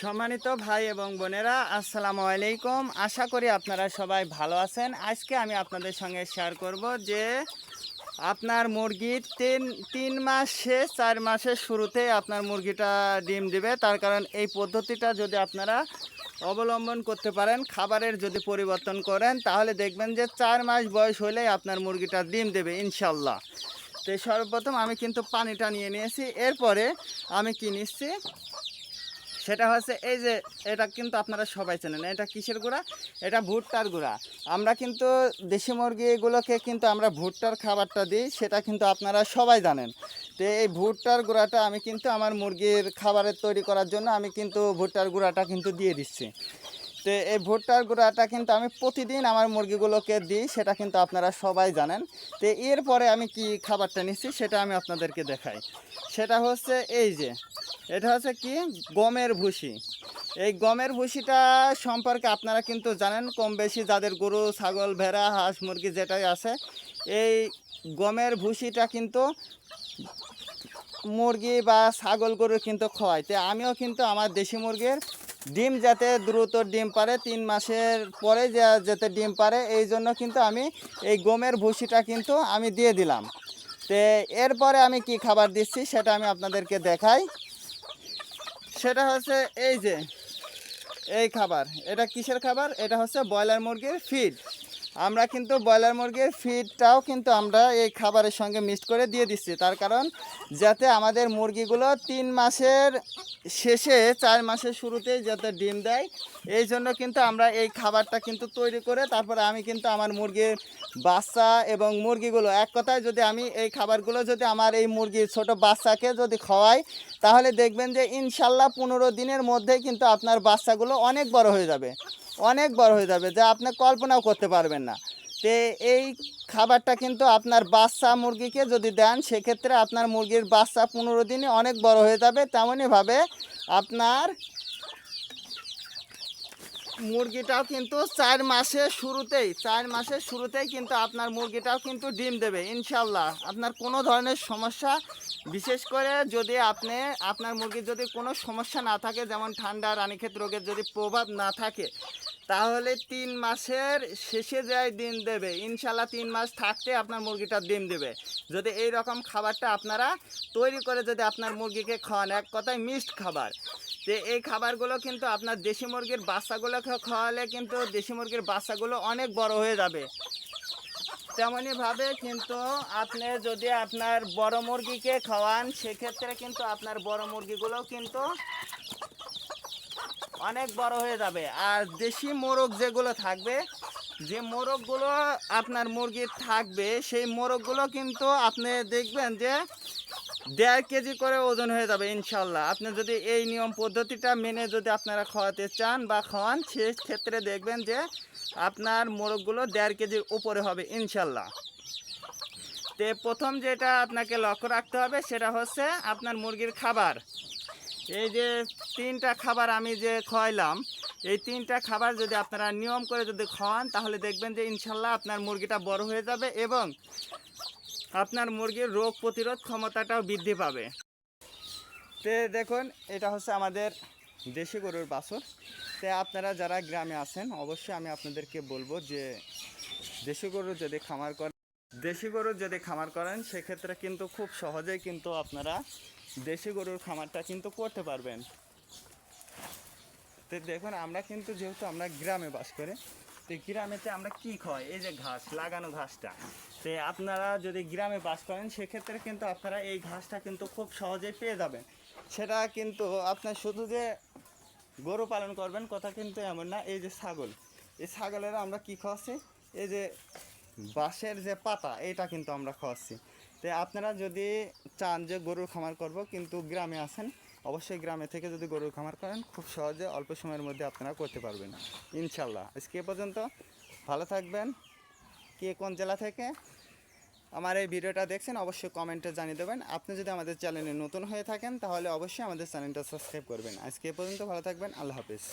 সম্মানিত ভাই এবং বোনেরা, আসসালামু আলাইকুম। আশা করি আপনারা সবাই ভালো আছেন। আজকে আমি আপনাদের সঙ্গে শেয়ার করব যে আপনার মুরগি তিন মাস শেষ 4 মাসের শুরুতেই আপনার মুরগিটা ডিম দিবে। তার কারণ এই পদ্ধতিটা যদি আপনারা অবলম্বন করতে পারেন, খাবারের যদি পরিবর্তন করেন, তাহলে দেখবেন যে 4 মাস বয়স হলেই আপনার মুরগিটা ডিম দেবে ইনশাল্লাহ। তো সর্বপ্রথম আমি কিন্তু পানিটা নিয়ে নিয়েছি। এরপরে আমি কি নিচ্ছি সেটা হচ্ছে এই যে, এটা কিন্তু আপনারা সবাই চেনেন, এটা কিসের গুঁড়া? এটা ভুট্টার গুঁড়া। আমরা কিন্তু দেশি মুরগি এগুলোকে কিন্তু আমরা ভুট্টার খাবারটা দিই, সেটা কিন্তু আপনারা সবাই জানেন। তো এই ভুট্টার গুঁড়াটা আমি কিন্তু আমার মুরগির খাবারের তৈরি করার জন্য আমি কিন্তু ভুট্টার গুঁড়াটা কিন্তু দিয়ে দিচ্ছি। তো এই ভুট্টার গুঁড়াটা কিন্তু আমি প্রতিদিন আমার মুরগিগুলোকে দিই, সেটা কিন্তু আপনারা সবাই জানেন। তো এরপরে আমি কি খাবারটা নিচ্ছি সেটা আমি আপনাদেরকে দেখাই। সেটা হচ্ছে এই যে, এটা হচ্ছে কি, গমের ভুসি। এই গমের ভুসিটা সম্পর্কে আপনারা কিন্তু জানেন কম বেশি, যাদের গরু ছাগল ভেড়া হাঁস মুরগি যেটাই আছে, এই গমের ভুসিটা কিন্তু মুরগি বা ছাগল গরুর কিন্তু খাওয়ায়। তো আমিও কিন্তু আমার দেশি মুরগির ডিম যাতে দ্রুত ডিম পারে, 3 মাসের পরে যাতে ডিম পারে, এই জন্য কিন্তু আমি এই গমের ভুসিটা কিন্তু আমি দিয়ে দিলাম। তো এরপরে আমি কি খাবার দিচ্ছি সেটা আমি আপনাদেরকে দেখাই। সেটা হচ্ছে এই যে, এই খাবার, এটা কিসের খাবার? এটা হচ্ছে ব্রয়লার মুরগির ফিড। আমরা কিন্তু ব্রয়লার মুরগির ফিডটাও কিন্তু আমরা এই খাবারের সঙ্গে মিক্সড করে দিয়ে দিচ্ছি, তার কারণ যাতে আমাদের মুরগিগুলো 3 মাসের শেষে 4 মাসের শুরুতেই যাতে ডিম দেয়, এই জন্য কিন্তু আমরা এই খাবারটা কিন্তু তৈরি করে তারপরে আমি কিন্তু আমার মুরগির বাচ্চা এবং মুরগিগুলো, এক কথায় যদি আমি এই খাবারগুলো যদি আমার এই মুরগির ছোট বাচ্চাকে যদি খাওয়াই, তাহলে দেখবেন যে ইনশাল্লাহ 15 দিনের মধ্যেই কিন্তু আপনার বাচ্চাগুলো অনেক বড় হয়ে যাবে, অনেক বড় হয়ে যাবে, যা আপনি কল্পনাও করতে পারবেন না। তো এই খাবারটা কিন্তু আপনার বাচ্চা মুরগিকে যদি দেন, সেক্ষেত্রে আপনার মুরগির বাচ্চা 15 দিনে অনেক বড় হয়ে যাবে। তেমনইভাবে আপনার মুরগিটাও কিন্তু 4 মাসের শুরুতেই কিন্তু আপনার মুরগিটাও কিন্তু ডিম দেবে ইনশাল্লাহ। আপনার কোনো ধরনের সমস্যা, বিশেষ করে যদি আপনার মুরগির যদি কোনো সমস্যা না থাকে, যেমন ঠান্ডা রানীক্ষেত রোগের যদি প্রভাব না থাকে, তাহলে 3 মাসের শেষে যায় ডিম দেবে ইনশাল্লাহ। 3 মাস থাকতে আপনার মুরগিটা ডিম দেবে যদি এই রকম খাবারটা আপনারা তৈরি করে যদি আপনার মুরগিকে খাওয়ান, এক কথায় মিক্সড খাবার। তো এই খাবারগুলো কিন্তু আপনার দেশি মুরগির বাচ্চাগুলোকে খাওয়ালে কিন্তু দেশি মুরগির বাচ্চাগুলো অনেক বড় হয়ে যাবে। তেমনইভাবে কিন্তু আপনি যদি আপনার বড় মুরগিকে খাওয়ান, সেক্ষেত্রে কিন্তু আপনার বড় মুরগিগুলো কিন্তু অনেক বড় হয়ে যাবে। আর দেশি মোরগ যেগুলো থাকবে, যে মোরগগুলো আপনার মুরগির থাকবে, সেই মোরগগুলো কিন্তু আপনি দেখবেন যে 1.5 কেজি করে ওজন হয়ে যাবে ইনশাল্লাহ। আপনি যদি এই নিয়ম পদ্ধতিটা মেনে যদি আপনারা খাওয়াতে চান বা খাওয়ান, সেক্ষেত্রে দেখবেন যে আপনার মোরগগুলো 1.5 কেজির উপরে হবে ইনশাল্লাহ। তো প্রথম যেটা আপনাকে লক্ষ্য রাখতে হবে সেটা হচ্ছে আপনার মুরগির খাবার। এই যে 3টা খাবার আমি যে খাওয়াইলাম, এই 3টা খাবার যদি আপনারা নিয়ম করে যদি খাওয়ান, তাহলে দেখবেন যে ইনশাল্লাহ আপনার মুরগিটা বড় হয়ে যাবে এবং আপনার মুরগির রোগ প্রতিরোধ ক্ষমতাটাও বৃদ্ধি পাবে। তো দেখুন, এটা হচ্ছে আমাদের দেশি গরুর বাছুর। তো আপনারা যারা গ্রামে আছেন, অবশ্যই আমি আপনাদেরকে বলবো যে দেশি গরুর যদি খামার করেন, সেক্ষেত্রে কিন্তু খুব সহজেই কিন্তু আপনারা দেশি গরুর খামারটা কিন্তু করতে পারবেন। তো দেখুন, আমরা কিন্তু যেহেতু আমরা গ্রামে বাস করি, তো গ্রামেতে আমরা কি খাওয়াই? এই যে ঘাস, লাগানো ঘাসটা। তো আপনারা যদি গ্রামে বাস করেন, সেক্ষেত্রে কিন্তু আপনারা এই ঘাসটা কিন্তু খুব সহজেই পেয়ে যাবেন। সেটা কিন্তু আপনার শুধু যে গরু পালন করবেন কথা কিন্তু এমন না। এই যে ছাগল, এই ছাগলের আমরা কি খাওয়াচ্ছি? এই যে বাঁশের যে পাতা, এটা কিন্তু আমরা খাওয়াচ্ছি। তো আপনারা যদি চান যে গরুর খামার করব, কিন্তু গ্রামে আছেন, অবশ্যই গ্রামে থেকে যদি গরুর খামার করেন, খুব সহজে অল্প সময়ের মধ্যে আপনারা করতে পারবেন ইনশাল্লাহ। আজকে এ পর্যন্ত, ভালো থাকবেন। কে কোন জেলা থেকে আমার এই ভিডিওটা দেখছেন অবশ্যই কমেন্টে জানিয়ে দেবেন। আপনি যদি আমাদের চ্যানেলে নতুন হয়ে থাকেন, তাহলে অবশ্যই আমাদের চ্যানেলটা সাবস্ক্রাইব করবেন। আজকে এ পর্যন্ত, ভালো থাকবেন। আল্লাহ হাফিজ।